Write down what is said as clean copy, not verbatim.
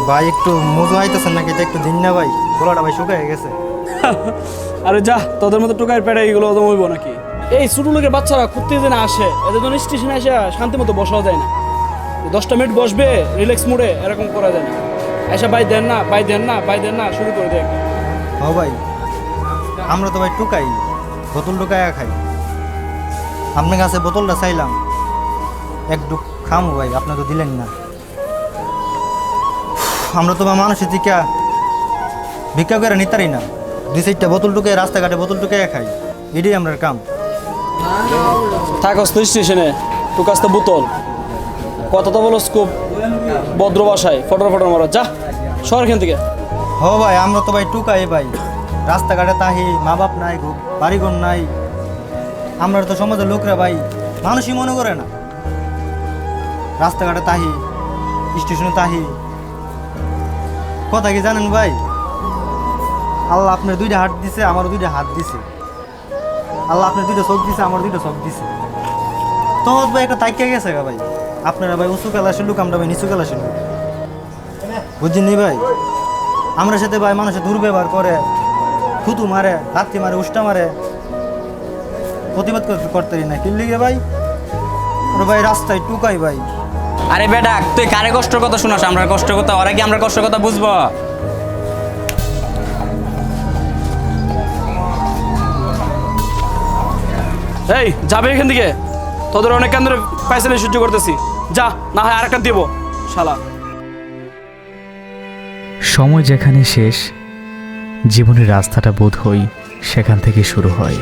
ভাই একটু মজু আইতেছেন নাকি? এটা একটু দিন না ভাই, গলাটা ভাই শুকায় গেছে। আরে যা, তোদের মতো টোকায় পেটে এগুলো তো হইব নাকি? এই ছোট লোকের বাচ্চারা ঘুরতে যেন আসে, এদের জন্য স্টেশনে এসে শান্তি মতো বসাও যায় না। 10টা মিনিট বসবে রিল্যাক্স মুডে, এরকম করা যায় না। এসে ভাই দেন না, ভাই দেন না, ভাই দেন না শুরু করে দেয়। হ ভাই, আমরা তো ভাই টুকাই, বোতল টুকায়া খাই। আপনার কাছে বোতলটা চাইলাম, এক ডুব খামো ভাই, আপনি তো দিলেন না। আমরা তো বা মানুষের দিকে ভিক্ষা করে নিতারি না, 2-4টা বোতল টুকে রাস্তাঘাটে বোতল টুকাইয়া খাই, এটাই আমরা কাম। থাকস তো স্টেশনে, টুকাস তো বোতল, কথা তো বলো খুব ভদ্র ভাষায়, ফটর ফটর মারা। যা শহর এখান থেকে। হ ভাই, আমরা তো ভাই টুকাই ভাই, রাস্তাঘাটে তাহি, মা বাপ নাই, বাড়িঘর নাই। আমরা তো সমাজের লোকরা ভাই মানুষই মনে করে না। রাস্তাঘাটে তাহি, স্টেশনে তাহি, কথা কি জানেন ভাই? আল্লাহ আপনার 2টা হাত দিছে, আমারও 2টা হাত দিছে। আল্লাহ আপনার 2টা চোখ দিছে, আমার 2টা চোখ দিছে। তো ভাই একটা তাইকা গেছে গা ভাই, আপনারা ভাই উঁচু ক্লাসের লোক, আমরা ভাই নিচু ক্লাসের লোক, বুঝছেন নি ভাই? আমরা সাথে ভাই মানুষের দুর্ব্যবহার করে, থুতু মারে, লাথি মারে, উষ্টা মারে, প্রতিবাদ করতে না কি লিগে ভাই? আর ভাই রাস্তায় টুকাই ভাই। আরে বেটা, তুই কারে কষ্টের কথা শোনাস? আমরা কষ্টের কথা, ওরা কি আমরা কষ্টের কথা বুঝবো? এই যাবে এখান থেকে, তোদের অনেক কেন্দ্রে পাইসালি সহ্য করতেছি। যা, না হয় আরেকটা দিব শালা। সময় যেখানে শেষ, জীবনের রাস্তাটা বোধ হয় সেখান থেকে শুরু হয়।